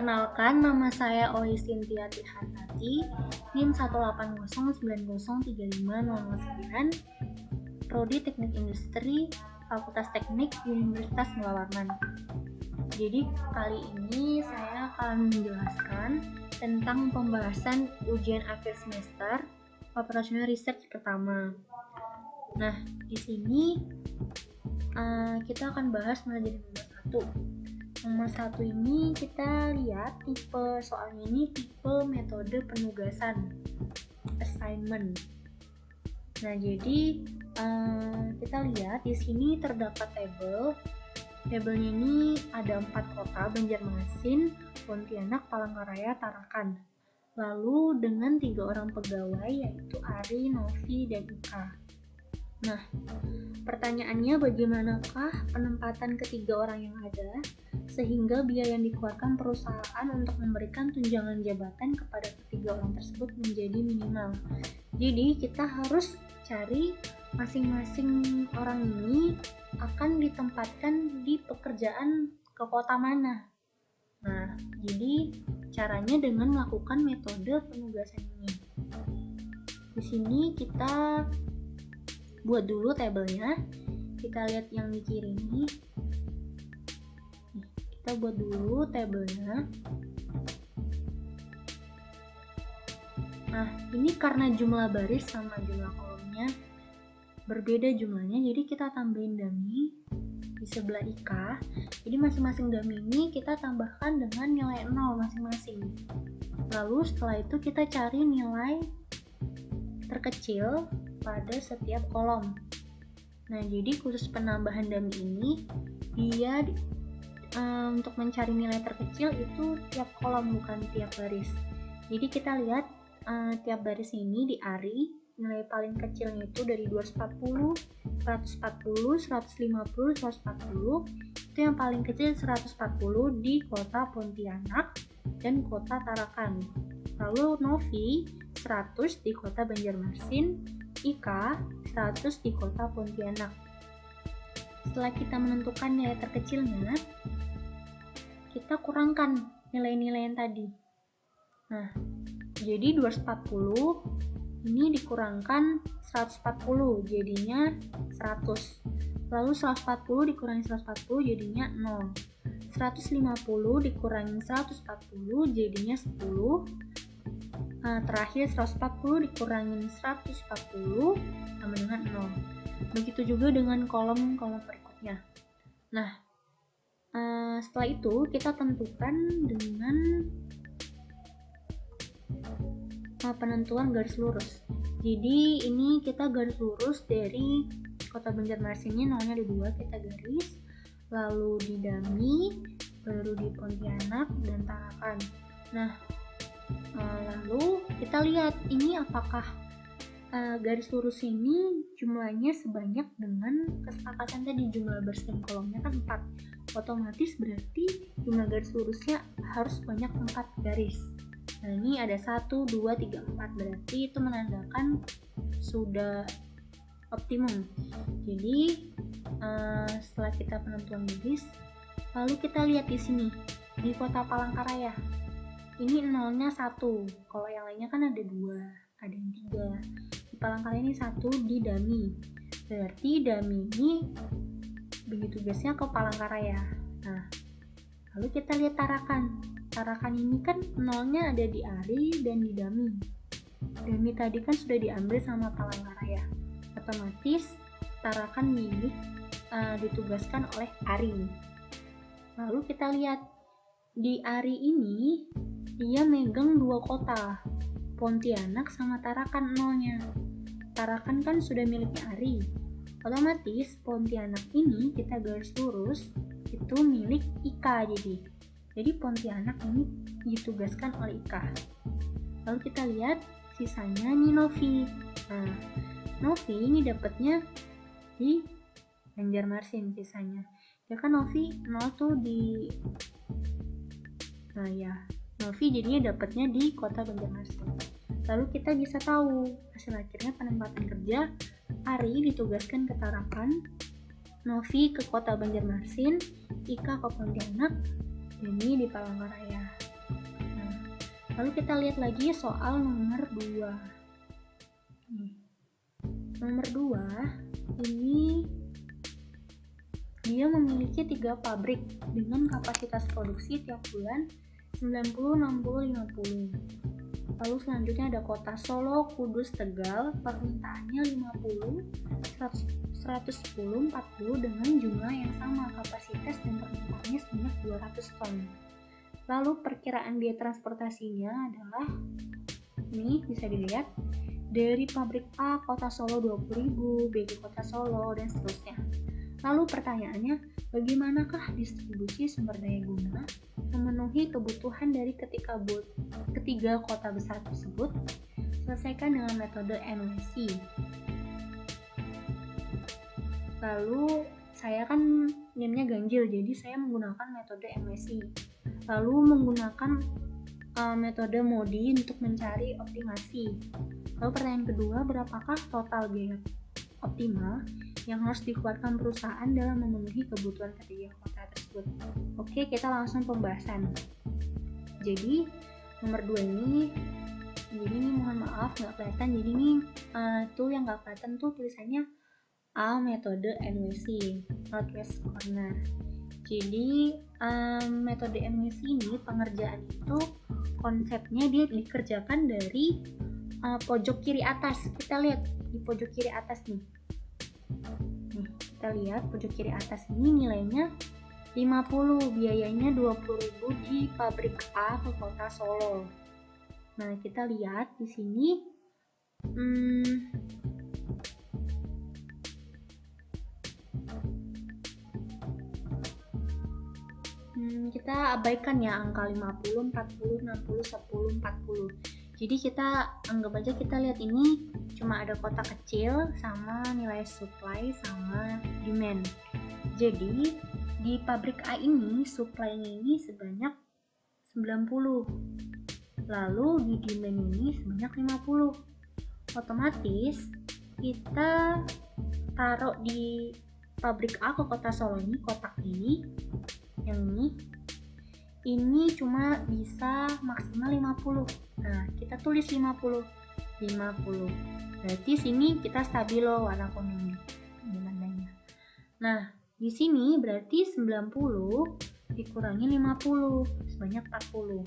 Perkenalkan, nama saya Oi Sintia Tihanati, NIM 180903509, Prodi Teknik Industri, Fakultas Teknik, Universitas Mulawarman. Jadi kali ini saya akan menjelaskan tentang pembahasan ujian akhir semester operasional research pertama. Nah, di sini kita akan bahas mulai dari nomor 1. Nomor 1 ini kita lihat tipe soalnya ini tipe metode penugasan assignment. Nah, jadi kita lihat di sini terdapat tabel. Tabelnya ini ada 4 kota: Banjarmasin, Pontianak, Palangkaraya, Tarakan. Lalu dengan 3 orang pegawai yaitu Ari, Novi, dan Ika. Nah, pertanyaannya bagaimanakah penempatan ketiga orang yang ada sehingga biaya yang dikeluarkan perusahaan untuk memberikan tunjangan jabatan kepada ketiga orang tersebut menjadi minimal. Jadi kita harus cari masing-masing orang ini akan ditempatkan di pekerjaan ke kota mana. Nah, jadi caranya dengan melakukan metode penugasan ini. Di sini kita buat dulu tabelnya. Kita lihat yang di kiri ini. Kita buat dulu tabelnya. Nah, ini karena jumlah baris sama jumlah kolomnya berbeda jumlahnya, jadi kita tambahin dummy di sebelah IK. Jadi masing-masing dummy ini kita tambahkan dengan nilai 0 masing-masing. Lalu setelah itu kita cari nilai terkecil pada setiap kolom. Nah, jadi khusus penambahan dummy ini dia untuk mencari nilai terkecil itu tiap kolom bukan tiap baris. Jadi kita lihat tiap baris ini di Ari nilai paling kecilnya itu dari 240, 140, 150, 140. Itu yang paling kecil 140 di kota Pontianak dan kota Tarakan. Lalu Novi 100 di kota Banjarmasin, Ika 100 di kota Pontianak. Setelah kita menentukan nilai terkecilnya, kita kurangkan nilai-nilai yang tadi. Nah, jadi 240 ini dikurangkan 140 jadinya 100. Lalu 140 dikurangi 140 jadinya 0. 150 dikurangi 140 jadinya 10. Terakhir 140 dikurangi 140 sama dengan 0. Begitu juga dengan kolom-kolom berikutnya. Nah, setelah itu kita tentukan dengan penentuan garis lurus. Jadi ini kita garis lurus dari kota Banjarmasin ini nolnya di 2 kita garis, lalu di Dami, baru di Pontianak dan Tarakan. Nah, lalu kita lihat ini apakah garis lurus ini jumlahnya sebanyak dengan kesepakatan tadi. Jumlah baris dan kolomnya kan 4, otomatis berarti jumlah garis lurusnya harus banyak 4 garis. Nah, ini ada 1, 2, 3, 4, berarti itu menandakan sudah optimum. Jadi setelah kita penentuan garis, lalu kita lihat di sini di kota Palangkaraya ini nolnya 1, kalau yang lainnya kan ada 2, ada yang 3. Di Palangkaraya ini 1 di Dami, berarti Dami ini begitu tugasnya ke Palangkaraya. Nah, lalu kita lihat Tarakan ini kan nolnya ada di Ari dan di Dami. Dami tadi kan sudah diambil sama Palangkaraya, otomatis Tarakan milik ditugaskan oleh Ari. Lalu kita lihat di Ari ini dia megang 2 kota, Pontianak sama Tarakan nolnya. Tarakan kan sudah miliknya Ari, otomatis Pontianak ini kita garis lurus itu milik Ika. Jadi Pontianak ini ditugaskan oleh Ika. Lalu kita lihat sisanya nih Novi. Nah, Novi ini dapatnya di Banjarmasin sisanya. Ya kan Novi 0 tuh di Novi jadinya dapatnya di kota Banjarmasin. Lalu kita bisa tahu hasil akhirnya penempatan kerja. Ari ditugaskan ke Tarakan, Novi ke kota Banjarmasin, Ika ke Pontianak, Demi di Palangkaraya. Lalu kita lihat lagi soal nomor 2. Nomor 2 ini dia memiliki 3 pabrik dengan kapasitas produksi tiap bulan 90, 60, 50. Lalu selanjutnya ada kota Solo, Kudus, Tegal, permintaannya 50, 110, 40 dengan jumlah yang sama kapasitas dan permintaannya sebanyak 200 ton. Lalu perkiraan biaya transportasinya adalah, ini bisa dilihat, dari pabrik A kota Solo 20.000, B ke kota Solo, dan seterusnya. Lalu pertanyaannya, bagaimanakah distribusi sumber daya guna memenuhi kebutuhan dari ketiga kota besar tersebut? Selesaikan dengan metode NWC. Lalu saya kan NIM-nya ganjil, jadi saya menggunakan metode NWC. Lalu menggunakan metode MODI untuk mencari optimasi. Lalu pertanyaan kedua, berapakah total biaya optimal yang harus dikeluarkan perusahaan dalam memenuhi kebutuhan ketiga kota tersebut? Oke, kita langsung pembahasan. Jadi nomor 2 ini, jadi ini mohon maaf nggak kelihatan, jadi ini tuh yang nggak kelihatan tuh tulisannya A metode NWC, Northwest Corner. Jadi metode NWC ini pengerjaan itu konsepnya dia dikerjakan dari pojok kiri atas. Kita lihat di pojok kiri atas nih. Kita lihat pojok kiri atas ini nilainya 50, biayanya 20.000 di pabrik A ke kota Solo. Nah, kita lihat di sini kita abaikan ya angka 50, 40, 60, 10, 40. Jadi kita anggap aja kita lihat ini cuma ada kotak kecil sama nilai supply sama demand. Jadi di pabrik A ini supply-nya ini sebanyak 90. Lalu di demand ini sebanyak 50. Otomatis kita taruh di pabrik A ke kota Solo ini, kotak ini, yang ini cuma bisa maksimal 50. Nah, kita tulis 50. Berarti sini kita stabilo warna kuningnya. Nah, di sini berarti 90 dikurangi 50 sebanyak 40.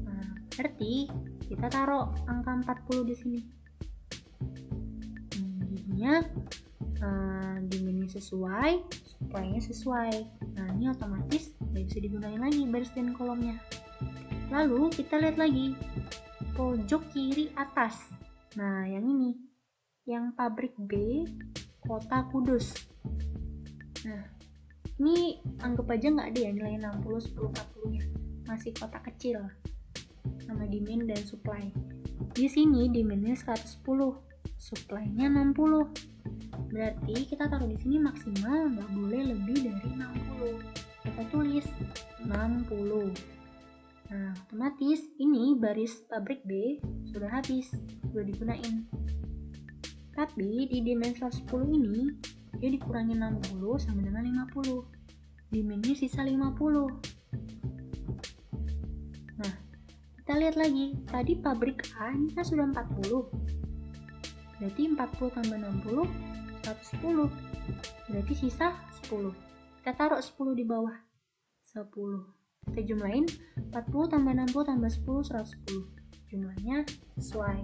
Nah, berarti kita taruh angka 40 di sini. Jadinya demand-nya sesuai, supply-nya sesuai. Nah, ini otomatis nggak bisa digunakan lagi baris dan kolomnya. Lalu kita lihat lagi pojok kiri atas. Nah, yang ini, yang pabrik B, kota Kudus. Nah, ini anggap aja nggak ada ya nilai 60, 10, 40-nya. Masih kotak kecil sama demand dan supply. Di sini demand-nya 110, supply-nya 60. Berarti kita taruh di sini maksimal nggak boleh lebih dari 60. Kita tulis 60. Nah, otomatis ini baris pabrik B sudah habis, sudah digunain. Tapi di demand 110 ini dia dikurangi 60 sama dengan 50. Demandnya sisa 50. Nah, kita lihat lagi. Tadi pabrik A ini kan sudah 40. Berarti 40 tambah 60 110. Berarti sisa 10. Kita taruh 10 di bawah. 10. Kita jumlahin 40 tambah 60 tambah 10 110. Jumlahnya sesuai.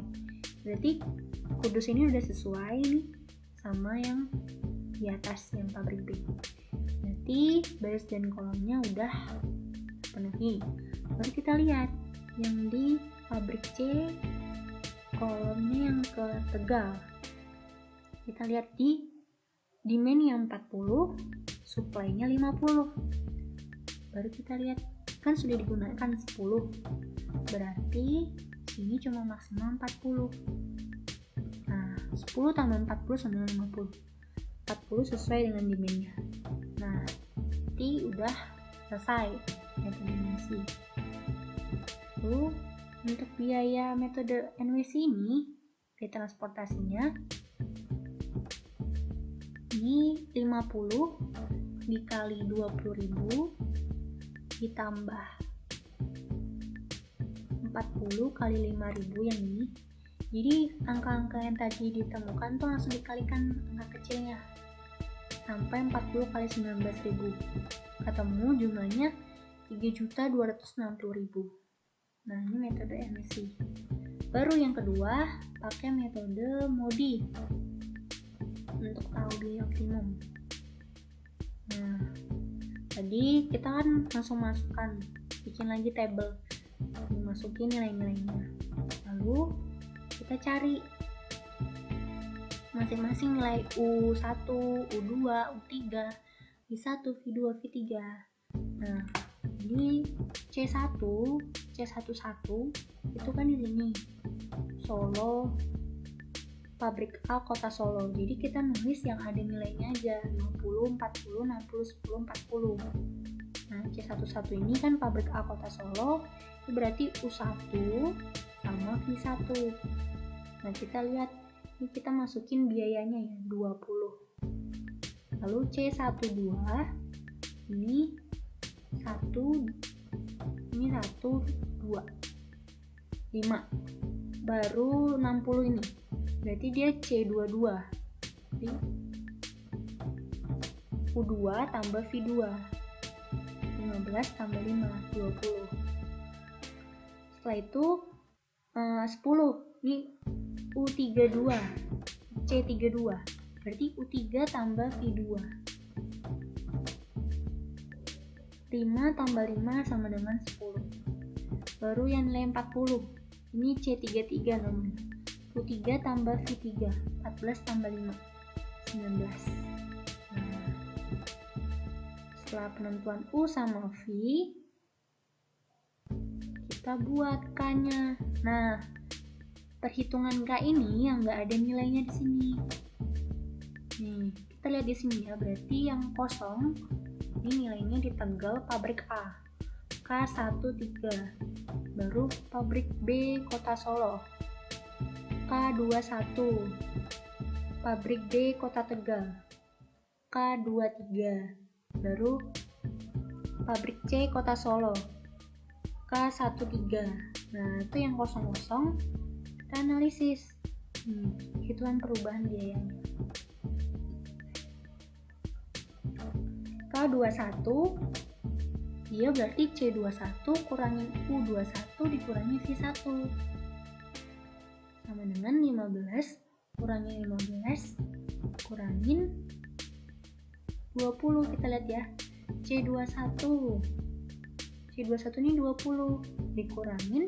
Berarti Kudus ini udah sesuai nih sama yang di atas yang pabrik B. Berarti baris dan kolomnya udah penuhi. Baru kita lihat yang di pabrik C, kolomnya yang ke Tegal. Kita lihat di demand yang 40, supply-nya 50. Baru kita lihat, kan sudah digunakan 10. Berarti sini cuma maksimal 40. Nah, 10 tambah 40 sama 50. 40 sesuai dengan demand-nya. Nah, berarti udah selesai metode NWC. Lalu, untuk biaya metode NWC ini, biaya transportasinya ini 50 dikali 20.000 ditambah 40 kali 5.000 yang ini. Jadi angka-angka yang tadi ditemukan tuh langsung dikalikan angka kecilnya sampai 40 kali 19.000. Ketemu jumlahnya 3.260.000. Nah, ini metode emisi. Baru yang kedua, pakai metode MODI untuk tahu biaya optimum. Nah, tadi kita kan langsung masukkan, bikin lagi table, dimasukin nilai-nilainya. Lalu kita cari masing-masing nilai U1, U2, U3, V1, V2, V3. Nah, di C1, C11 itu kan di sini Solo, pabrik A, kota Solo. Jadi kita nulis yang ada nilainya aja, 50, 40, 60, 10, 40. Nah, C11 ini kan pabrik A, kota Solo, itu berarti U1 sama V1. Nah, kita lihat, ini kita masukin biayanya ya, 20. Lalu C12, ini 1, ini 1, 2, 5. Baru 60 ini. Berarti dia C22. Jadi U2 tambah V2. 15 tambah 5, 20. Setelah itu 10. Ini U32. C32. Berarti U3 tambah V2. 5 tambah 5 sama dengan 10. Baru yang nilai 40. Ini C33 namanya. U3 tambah V3. 14 tambah 5. 19. Nah, setelah penentuan U sama V, kita buat K-nya. Nah, perhitungan K ini yang nggak ada nilainya di sini. Nih, kita lihat di sini ya, berarti yang kosong ini nilainya di tanggal pabrik A, K13. Baru pabrik B, kota Solo, K21. Pabrik D, kota Tegal, K23. Baru pabrik C, kota Solo, K13. Nah, itu yang kosong-kosong kita analisis. Hitungan perubahan biayanya. K21, dia berarti C21 kurangin U21 dikurangi V1. Sama dengan 15 kurangin 15 kurangin 20. Kita lihat ya, C21 ini 20 dikurangin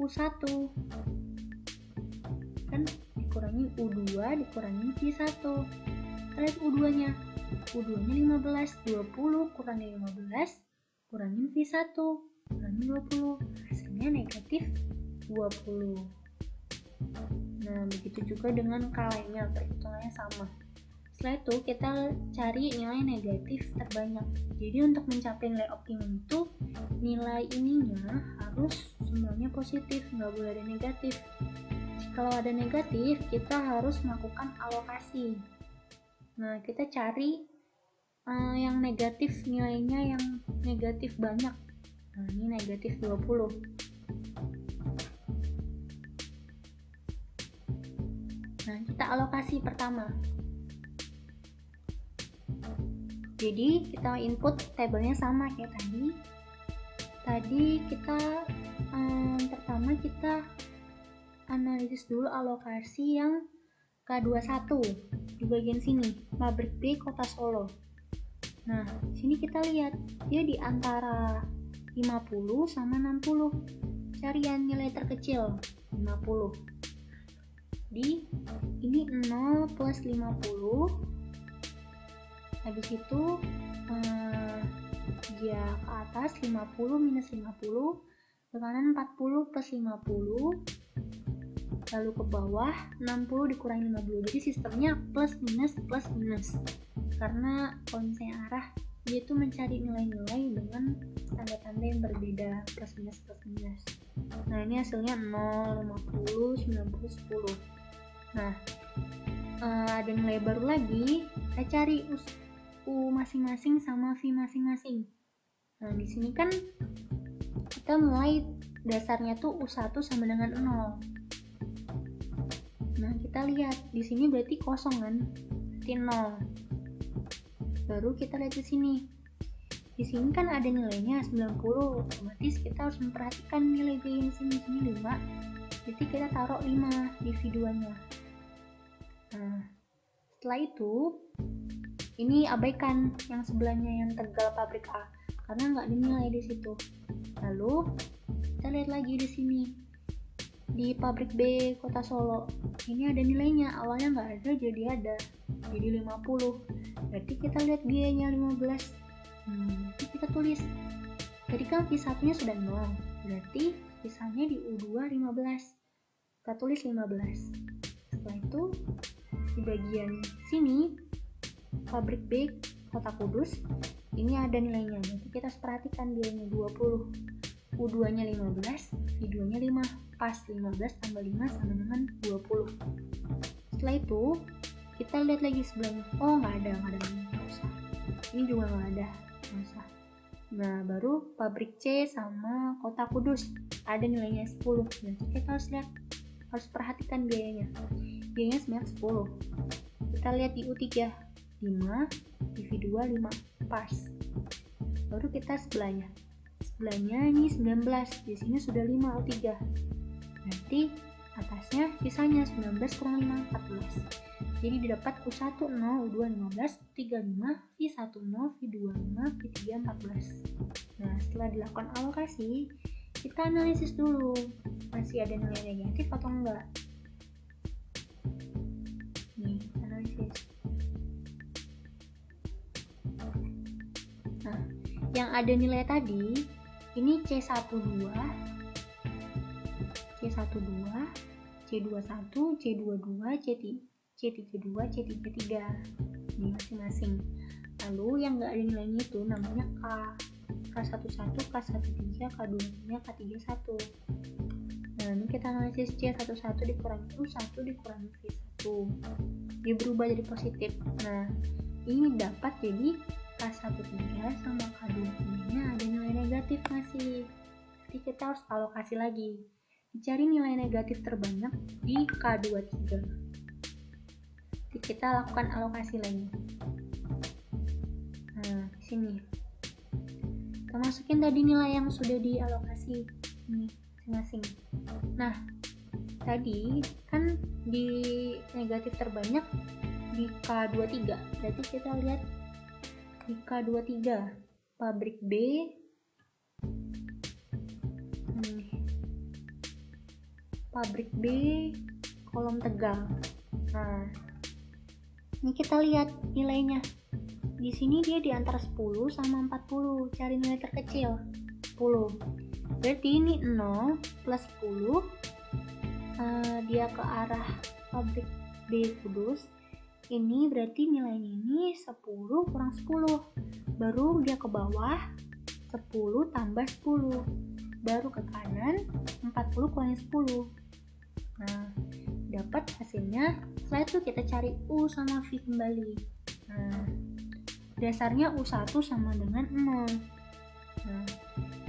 U1 kan, dikurangin U2 dikurangin V1. Kita lihat U2 nya 15, 20 kurangin 15 kurangin V1 kurangin 20, hasilnya negatif 20. Nah, begitu juga dengan K lainnya, perhitungannya sama. Setelah itu kita cari nilai negatif terbanyak. Jadi untuk mencapai nilai optimum itu nilai ininya harus semuanya positif, nggak boleh ada negatif. Kalau ada negatif, kita harus melakukan alokasi. Nah, kita cari yang negatif, nilainya yang negatif banyak. Nah, ini negatif 20. Nah, kita alokasi pertama. Jadi kita input tabelnya sama kayak tadi. Tadi kita pertama kita analisis dulu alokasi yang K21 di bagian sini, pabrik B, kota Solo. Nah, sini kita lihat dia di antara 50 sama 60. Cari yang nilai terkecil, 50. Di ini 0 plus 50. Habis itu dia ke atas 50 minus 50, ke kanan 40 plus 50, lalu ke bawah 60 dikurangi 50. Jadi sistemnya plus minus, karena kalau misalnya arah dia itu mencari nilai-nilai dengan tanda-tanda yang berbeda, plus minus. Nah, ini hasilnya 0, 50, 90, 10. Nah, ada nilai baru lagi, kita cari U masing-masing sama V masing-masing. Nah, di sini kan kita mulai dasarnya tuh U1 sama dengan 0. Nah, kita lihat di sini berarti kosong kan? Berarti 0. Baru kita lihat di sini. Di sini kan ada nilainya 90. Otomatis kita harus memperhatikan nilai B di sini. Sini 5. Jadi kita taruh 5 di V2-nya. Nah, setelah itu ini abaikan yang sebelahnya yang Tegal pabrik A karena nggak dinilai di situ. Lalu kita lihat lagi di sini di pabrik B Kota Solo. Ini ada nilainya, awalnya nggak ada jadi ada, jadi 50. Berarti kita lihat biayanya 15. Berarti kita tulis. Tadi kan V1-nya sudah 0, berarti sisanya di U2 15. Kita tulis 15. Setelah itu di bagian sini pabrik B Kota Kudus ini ada nilainya, jadi kita harus perhatikan biayanya 20. U2 nya 15, V2 nya 5, pas 15 tambah 5 sama dengan 20. Setelah itu kita lihat lagi sebelahnya, oh nggak ada, nggak usah, ini juga nggak ada, nggak usah. Nah, baru pabrik C sama Kota Kudus ada nilainya 10, berarti kita harus perhatikan biayanya sebanyak 10. Kita lihat di U3 5, di V2 5, pas. Baru kita sebelahnya ini 19, di sini sudah 5 U3. Berarti atasnya sisanya 19 kurang 5, 14. Jadi didapat U1 0, U2 15, U3 5, V1 0, V2 5, V3 14. Nah, setelah dilakukan alokasi, kita analisis dulu masih ada nilai negatif atau enggak. Nih, analisis. Nah, yang ada nilai tadi ini C12, C12, C21, C22, C32, C33 ini masing-masing. Lalu yang nggak ada nilainya itu namanya K11, K13, K25, K31. Nah, ini kita analisis C11 dikurangi U1 dikurangi V1, dia berubah jadi positif. Nah, ini dapat jadi K13 sama K23 nya ada nilai negatif masih. Jadi kita harus alokasi lagi, dicari nilai negatif terbanyak di K23. Jadi kita lakukan alokasi lagi. Nah, di sini kita masukin tadi nilai yang sudah dialokasi ini masing-masing. Nah, tadi kan di negatif terbanyak di K23, berarti kita lihat di K23 pabrik B pabrik B kolom Tegal. Nah, ini kita lihat nilainya. Di sini dia di antara 10 sama 40. Cari nilai terkecil 10. Berarti ini 0 plus 10. Dia ke arah pabrik B Kudus. Ini berarti nilainya ini 10 kurang 10. Baru dia ke bawah 10 tambah 10. Baru ke kanan 40 kurangi 10. Nah, dapat hasilnya. Setelah itu kita cari U sama V kembali. Nah, dasarnya U1 sama dengan 0. Nah,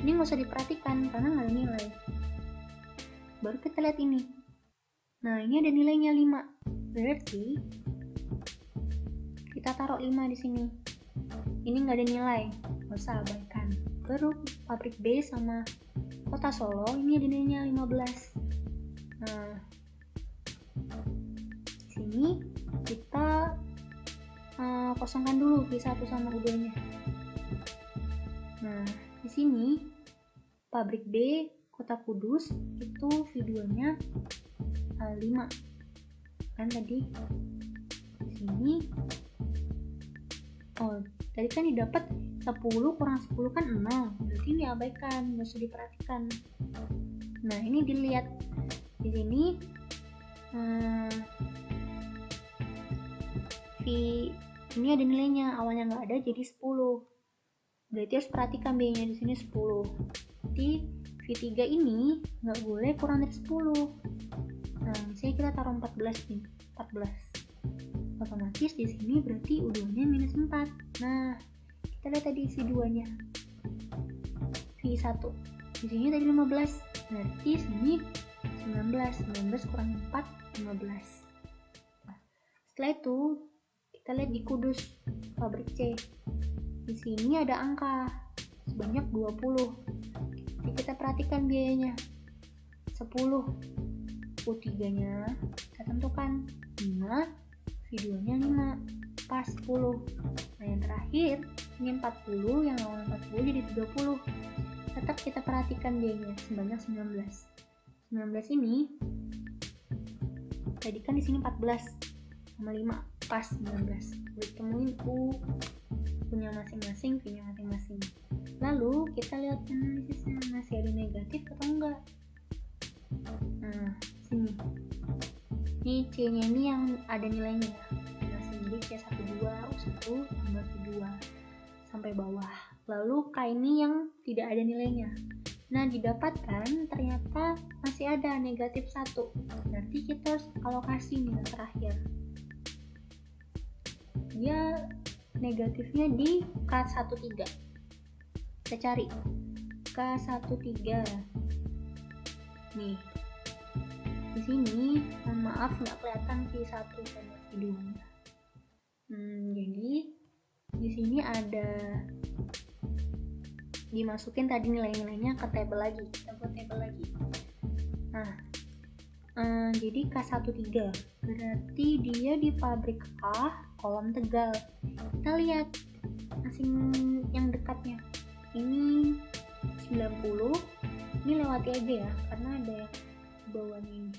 ini nggak usah diperhatikan karena nggak ada nilai. Baru kita lihat ini. Nah, ini ada nilainya 5. Berarti kita taruh 5 di sini. Ini nggak ada nilai, nggak usah abaikan. Baru pabrik B sama Kota Solo ini ada nilainya 15. Nah, di sini kita kosongkan dulu V1 sama U2 nya. Nah, di sini pabrik B Kota Kudus itu V2 nya 5 kan tadi. Di sini tadi kan didapat 10 kurang 10 kan 0, berarti ini abaikan, nggak usah diperhatikan. Nah, ini dilihat di sini V ini ada nilainya, awalnya nggak ada jadi 10, berarti harus perhatikan B-nya di sini 10. Jadi V3 ini nggak boleh kurang dari 10. Nah, misalnya kita taruh 14 nih, 14. Otomatis di sini berarti U2-nya minus 4. Nah, kita lihat tadi V2-nya. V1. Di sini tadi 15, berarti sini 19 kurang 4, 15. Nah, setelah itu kita lihat di kudus pabrik C. Di sini ada angka sebanyak 20. Jadi kita perhatikan biayanya. 10. U3-nya kita tentukan 5, V2-nya 5, pas 10. Nah, yang terakhir ini 40, yang awalnya 40 jadi 30. Tetap kita perhatikan biayanya sebanyak 19. 19 ini tadi kan di sini 14 sama 5, pas 19. Ditemuin punya masing-masing, V-nya masing-masing. Lalu kita lihat analisisnya, masih ada negatif atau enggak. Nah, sini. Ini C-nya ini yang ada nilainya. Nah, sini C12, U1 tambah V2 sampai bawah. Lalu K ini yang tidak ada nilainya. Nah, didapatkan ternyata masih ada negatif 1. Berarti kita harus alokasi nih yang terakhir. Dia negatifnya di K13. Kita cari K13. Nih. Di sini, mohon maaf nggak kelihatan V1 sama V2-nya. Jadi di sini ada dimasukin tadi nilai-nilainya ke tabel lagi. Kita buat tabel lagi. Nah, jadi K13 berarti dia di pabrik A, kolom Tegal. Kita lihat masing yang dekatnya. Ini 90, ini lewati aja ya, karena ada yang bawahnya ini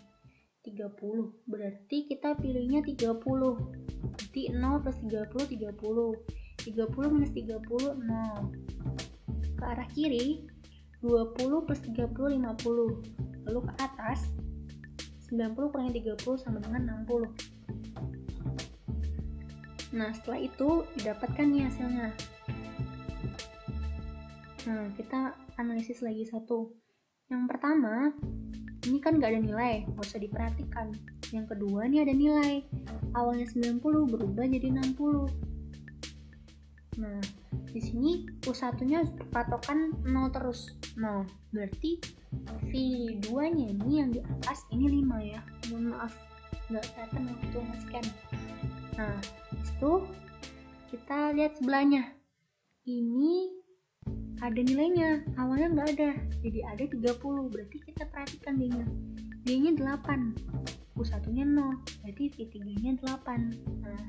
30, berarti kita pilihnya 30. Berarti 0 plus 30, 30. 30 minus 30, 0. Ke arah kiri 20 plus 30, 50. Lalu ke atas 90 kurangi 30 sama dengan 60. Nah, setelah itu didapatkan nih hasilnya. Nah, kita analisis lagi satu. Yang pertama, ini kan nggak ada nilai, nggak usah diperhatikan. Yang kedua, ini ada nilai. Awalnya 90 berubah jadi 60. Nah, di sini U1-nya patokan 0 terus. 0. Berarti V2-nya ini yang di atas ini 5 ya. Mohon maaf, nggak kelihatan waktu nge-scan. Nah, itu kita lihat sebelahnya. Ini ada nilainya, awalnya nggak ada, jadi ada 30. Berarti kita perhatikan D-nya 8, U1-nya 0, berarti V3-nya 8. Nah,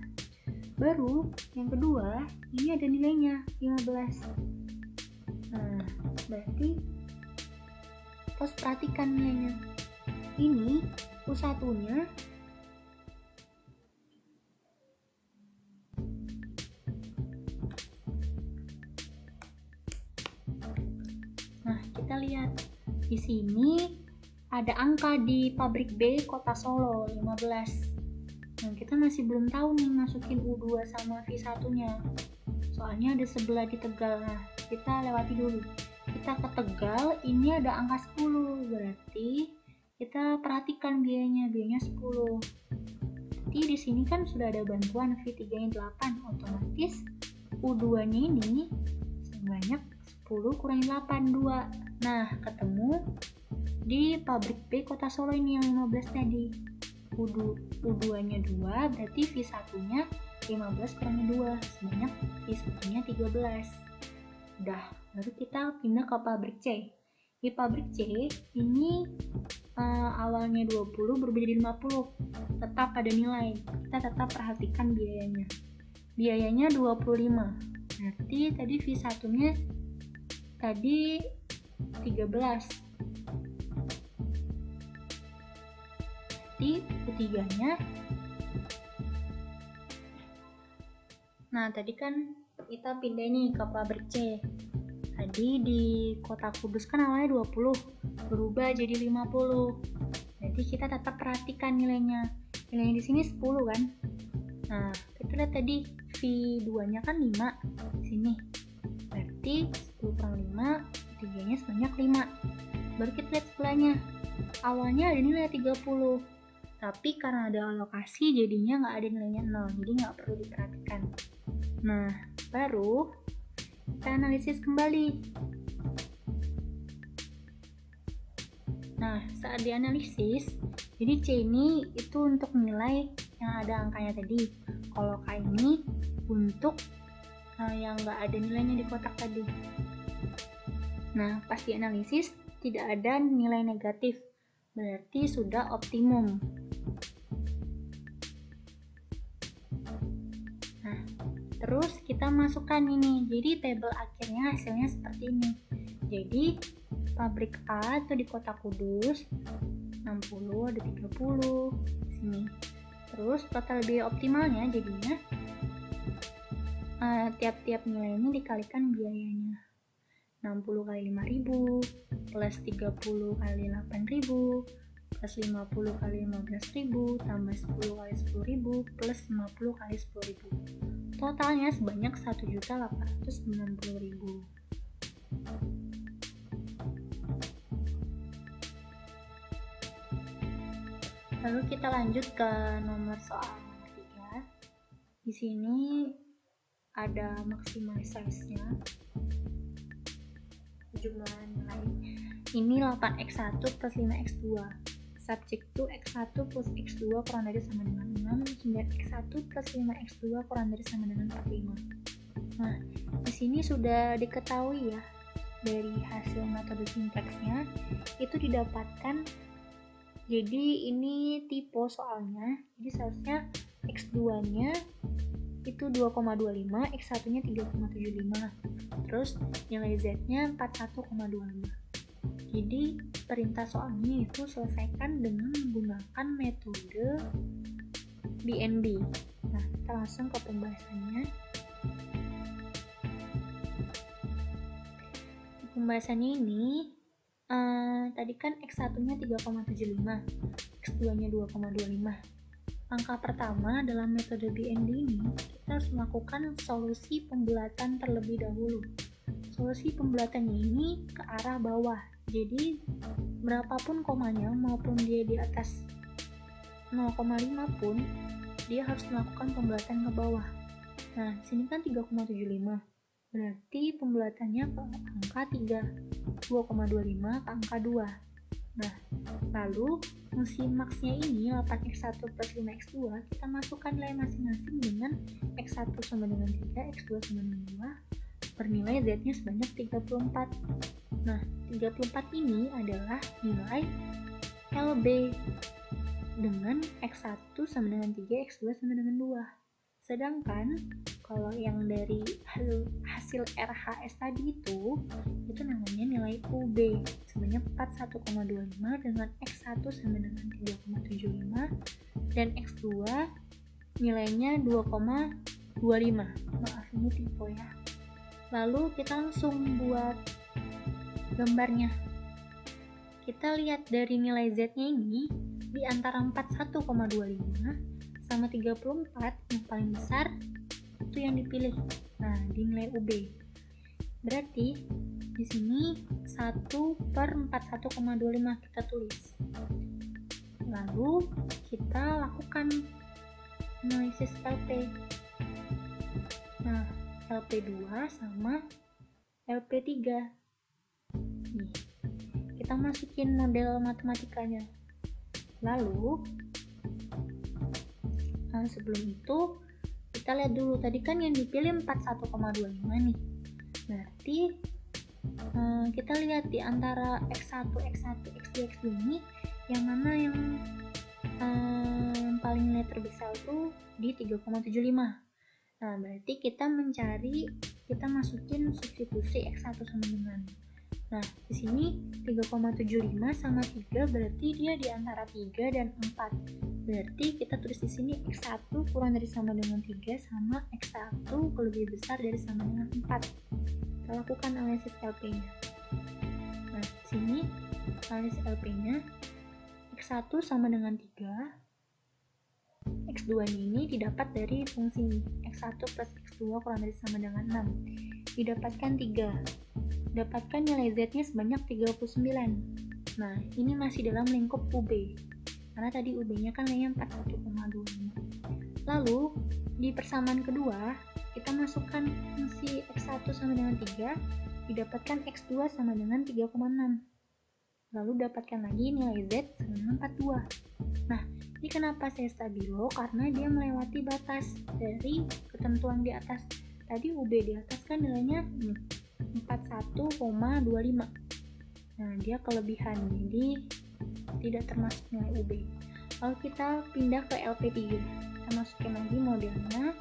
baru yang kedua ini ada nilainya 15. Nah, berarti kita harus perhatikan nilainya. Ini U1-nya kita lihat di sini ada angka di pabrik B Kota Solo 15. Nah, kita masih belum tahu nih masukin U2 sama V1-nya. Soalnya ada sebelah di Tegal. Nah, kita lewati dulu. Kita ke Tegal, ini ada angka 10. Berarti kita perhatikan biayanya 10. Jadi di sini kan sudah ada bantuan V3-nya 8, otomatis U2-nya ini sebanyak 10 kurangi 8, 2. Nah, ketemu di pabrik B Kota Solo ini yang 15 tadi. U2-nya 2, berarti V1-nya 15 kurangi 2, sebanyak V1-nya 13. Udah, baru kita pindah ke pabrik C. Di pabrik C, ini awalnya 20 berubah jadi 50. Tetap ada nilai, kita tetap perhatikan biayanya. Biayanya 25, berarti tadi V1-nya tadi 13. Di U3-nya. Nah, tadi kan kita pindah nih ke pabrik C. Tadi di Kota Kudus kan awalnya 20, berubah jadi 50. Jadi kita tetap perhatikan nilainya. Nilainya di sini 10 kan? Nah, kita lihat tadi V2-nya kan 5 di sini. Berarti 10 kurang 5, 3-nya sebanyak 5. Baru kita lihat sebelahnya. Awalnya ada nilai 30. Tapi karena ada alokasi jadinya nggak ada nilainya 0. Jadi nggak perlu diperhatikan. Nah, baru kita analisis kembali. Nah, saat dianalisis, jadi C ini itu untuk nilai yang ada angkanya tadi. Kalau K ini untuk yang nggak ada nilainya di kotak tadi. Nah, pas dianalisis tidak ada nilai negatif, berarti sudah optimum. Nah, terus kita masukkan ini, jadi tabel akhirnya hasilnya seperti ini. Jadi pabrik A itu di Kota Kudus 60, ada 30 sini. Terus total biaya optimalnya jadinya tiap-tiap nilai ini dikalikan biayanya. 60 kali 5.000 plus 30 kali 8.000 plus 50 kali 15.000 tambah 10 kali 10.000 plus 50 kali 10.000. Totalnya sebanyak 1.890.000. Lalu kita lanjut ke nomor soal nomor 3. Di sini ada maksimal size-nya. Jumlah nilai ini 8x1 plus 5x2. Subjek to x1 plus x2 kurang dari sama dengan 6, 9x1 plus 5x2 kurang dari sama dengan 45. Nah, di sini sudah diketahui ya dari hasil metode simplexnya itu didapatkan. Jadi ini tipe soalnya. Jadi seharusnya x2-nya itu 2,25, x1-nya 3,75. Terus nilai z-nya 41,25. Jadi perintah soalnya itu selesaikan dengan menggunakan metode BNB. Nah, kita langsung ke pembahasannya. Pembahasannya ini tadi kan x1-nya 3,75, x2-nya 2,25. Langkah pertama dalam metode BNB ini, kita harus melakukan solusi pembulatan terlebih dahulu. Solusi pembulatannya ini ke arah bawah. Jadi, berapapun komanya maupun dia di atas 0,5 pun, dia harus melakukan pembulatan ke bawah. Nah, sini kan 3,75. Berarti pembulatannya ke angka 3. 2,25 ke angka 2. Nah, lalu fungsi max-nya ini 8x1 plus 5x2 kita masukkan nilai masing-masing dengan x1 sama dengan 3, x2 sama dengan 2 bernilai z-nya sebanyak 34. Nah, 34 ini adalah nilai LB dengan x1 sama dengan 3, x2 sama dengan 2. Sedangkan kalau yang dari hasil RHS tadi itu namanya nilai UB sebanyak 41,25 dengan X1 sama dengan 3,75 dan X2 nilainya 2,25. Maaf, ini tipe ya. Lalu kita langsung buat gambarnya. Kita lihat dari nilai Z-nya ini di antara 41,25 sama 34 yang paling besar itu yang dipilih. Nah, di nilai UB. Berarti di sini 1/41,25 kita tulis. Lalu kita lakukan analisis LP. Nah, LP2 sama LP3. Nih, kita masukin model matematikanya. Lalu sebelum itu kita lihat dulu, tadi kan yang dipilih 41,25 nih. Berarti kita lihat di antara X1, X2, X2 ini yang mana yang paling nilai terbesar tuh di 3,75. Nah, berarti kita masukin substitusi X1 sama dengan. Nah, di sini 3,75 sama 3 berarti dia di antara 3 dan 4. Berarti kita tulis di sini X1 kurang dari sama dengan 3 sama X1 lebih besar dari sama dengan 4. Kita lakukan analisis LP-nya. Nah, di sini analisis LP-nya X1 sama dengan 3. X2-nya ini didapat dari fungsi X1 plus X2 kurang dari sama dengan 6. Didapatkan 3. Dapatkan nilai Z-nya sebanyak 39. Nah, ini masih dalam lingkup UB. Karena tadi UB-nya kan nilainya 41,25. Lalu, di persamaan kedua, kita masukkan fungsi X1 sama dengan 3, didapatkan X2 sama dengan 3,6. lalu dapatkan lagi nilai Z sama dengan 42. Nah, ini kenapa saya stabilo? Karena dia melewati batas dari ketentuan di atas. Tadi UB di atas kan nilainya 41,25. Nah, dia kelebihan, jadi tidak termasuk nilai UB. Lalu kita pindah ke LP3. Kita masukin lagi modelnya.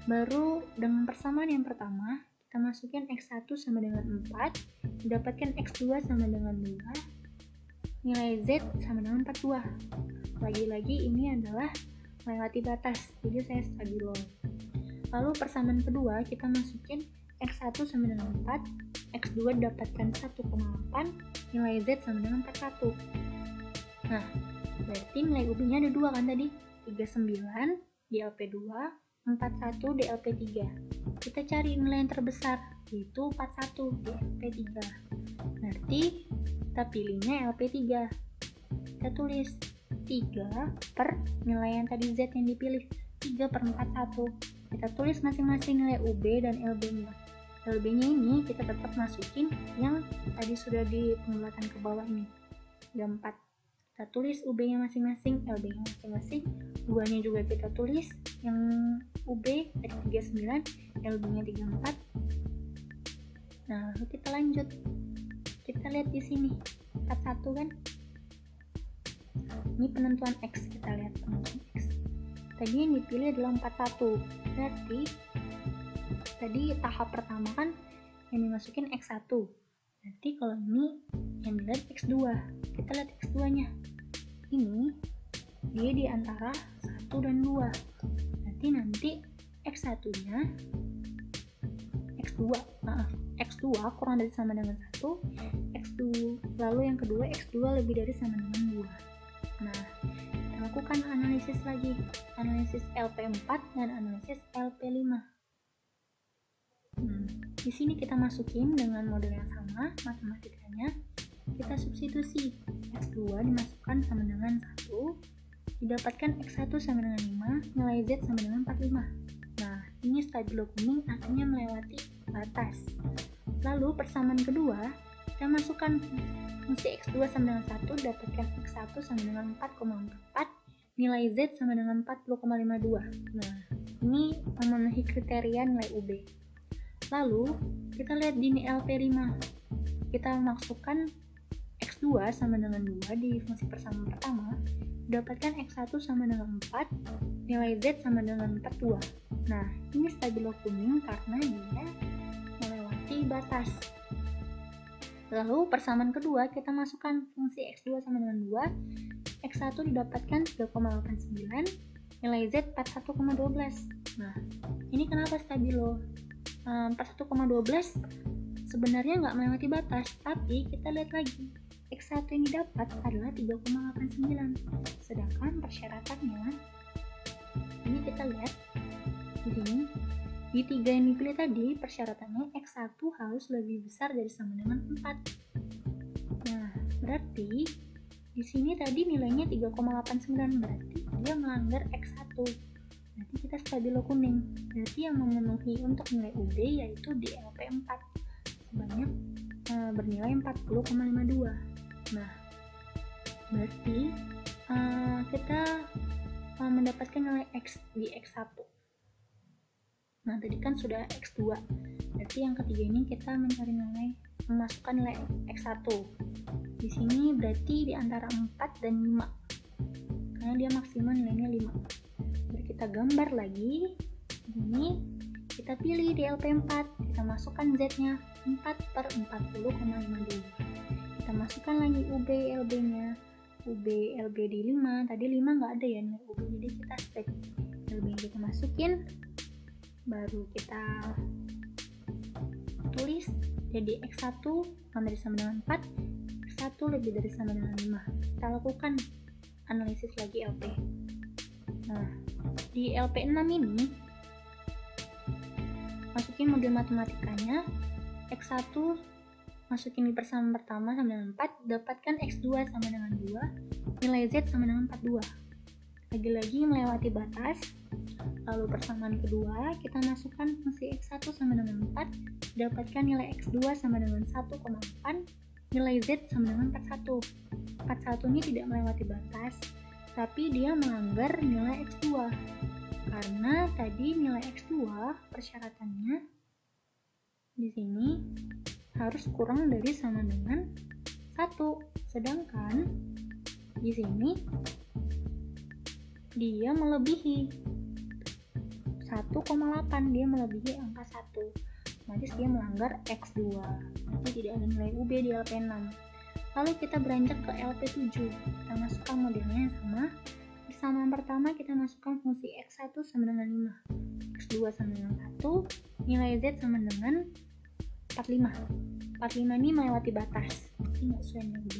Baru dengan persamaan yang pertama, kita masukin X1 sama dengan 4, dapatkan X2 sama dengan 2, nilai Z sama dengan 42. Lagi-lagi ini adalah melewati batas, jadi saya stabilo. Lalu persamaan kedua, kita masukin X1 sama dengan 4, X2 dapatkan 1,8, nilai Z sama dengan 41. Nah, berarti nilai UB-nya ada 2 kan tadi? 39 di LP2, 41 di LP3. Kita cari nilai yang terbesar, yaitu 41 di LP3. Berarti kita pilihnya LP3. Kita tulis 3 per nilai yang tadi Z yang dipilih, 3 per 41. Kita tulis masing-masing nilai UB dan LB-nya. LB-nya ini kita tetap masukin yang tadi sudah di pembulatan ke bawah ini, 4. Kita tulis UB-nya masing-masing, LB-nya masing-masing, 2-nya juga kita tulis, yang UB tadi 39, LB-nya 34. Nah, lalu kita lanjut. Kita lihat di sini, 41 kan? Ini penentuan X, kita lihat penentuan X. Tadi yang dipilih adalah 41. Berarti tadi tahap pertama kan yang dimasukin X1. Berarti kalau ini yang dilihat X2. Kita lihat X2-nya. Ini dia di antara 1 dan 2. Berarti nanti X1-nya X2 kurang dari sama dengan 1, X2, lalu yang kedua X2 lebih dari sama dengan 2. Nah, kita lakukan analisis lagi, analisis LP4 dan analisis LP5. Di sini kita masukin dengan model yang sama matematikanya, kita substitusi X2 dimasukkan sama dengan 1, didapatkan X1 sama dengan 5, nilai Z sama dengan 45. Nah, ini stabilo kuning akhirnya melewati batas. Lalu persamaan kedua, kita masukkan fungsi X2 sama dengan 1, dapatkan X1 sama dengan 4,4, nilai Z sama dengan 40,52. Nah, ini memenuhi kriteria nilai UB. Lalu, kita lihat di LP5. Kita masukkan X2 sama dengan 2 di fungsi persamaan pertama, dapatkan X1 sama dengan 4, nilai Z sama dengan 42. Nah, ini stabilo kuning karena dia melewati batas. Lalu persamaan kedua, kita masukkan fungsi X2 sama dengan 2, X1 didapatkan 3,89, nilai Z 41,12. Nah, ini kenapa stabilo? 41,12 sebenarnya nggak melewati batas, tapi kita lihat lagi, X1 yang didapat adalah 3,89, sedangkan persyaratannya, ini kita lihat di sini, di 3 yang dipilih tadi, persyaratannya X1 harus lebih besar dari sama dengan 4. Nah, berarti di sini tadi nilainya 3,89, berarti dia melanggar X1. Berarti kita stabilo kuning. Berarti yang memenuhi untuk nilai UB yaitu di LP4 sebanyak bernilai 40,52. Nah, berarti kita mendapatkan nilai X di X1. Nah, tadi kan sudah X2. Berarti yang ketiga ini kita mencari nilai, memasukkan nilai X1. Di sini berarti di antara 4 dan 5. Karena dia maksimal nilainya 5. Kita gambar lagi, ini kita pilih di LP4, kita masukkan Z-nya 4 per 40,52. Kita masukkan lagi UB LB-nya, UB LB di 5, tadi 5 nggak ada ya nilai UB, jadi kita stek LB kita masukin, baru kita tulis jadi X1 sama dari sama dengan 4, X1 lebih dari sama dengan 5. Kita lakukan analisis lagi LP. Nah, di LP6 ini masukin modul matematikanya, X1 masukin di persamaan pertama sama dengan 4, dapatkan X2 sama dengan 2, nilai Z sama dengan 42. Lagi-lagi melewati batas. Lalu persamaan kedua, kita masukkan fungsi X1 sama dengan 4, dapatkan nilai X2 sama dengan 1,8, nilai Z sama dengan 41. 41 ini tidak melewati batas, tapi dia melanggar nilai X2. Karena tadi nilai X2 persyaratannya di sini harus kurang dari sama dengan 1. Sedangkan di sini dia melebihi 1,8, dia melebihi angka 1. Otomatis dia melanggar X2. Nanti tidak ada nilai UB di LP6. Lalu kita beranjak ke LP7. Kita masukkan modelnya yang sama. Di samaan pertama kita masukkan fungsi X1 sama dengan 5, X2 sama dengan 1, nilai Z sama dengan 45. 45 ini melewati batas, jadi nggak sesuai dengan UB.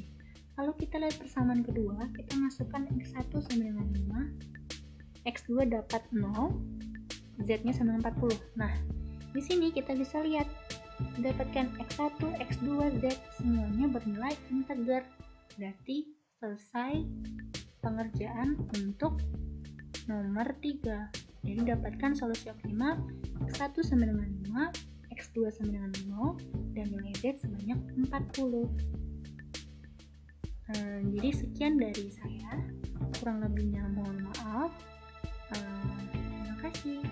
Lalu kita lihat persamaan kedua, kita masukkan X1 sama dengan 5, X2 dapat 0, Z-nya sama dengan 40. Nah, di sini kita bisa lihat mendapatkan X1, X2, Z semuanya bernilai integer. Berarti selesai pengerjaan untuk nomor 3. Jadi dapatkan solusi optimal X1 sama dengan 5, X2 sama dengan 0, dan nilai Z sebanyak 40. Jadi sekian dari saya. Kurang lebihnya mohon maaf. Terima kasih.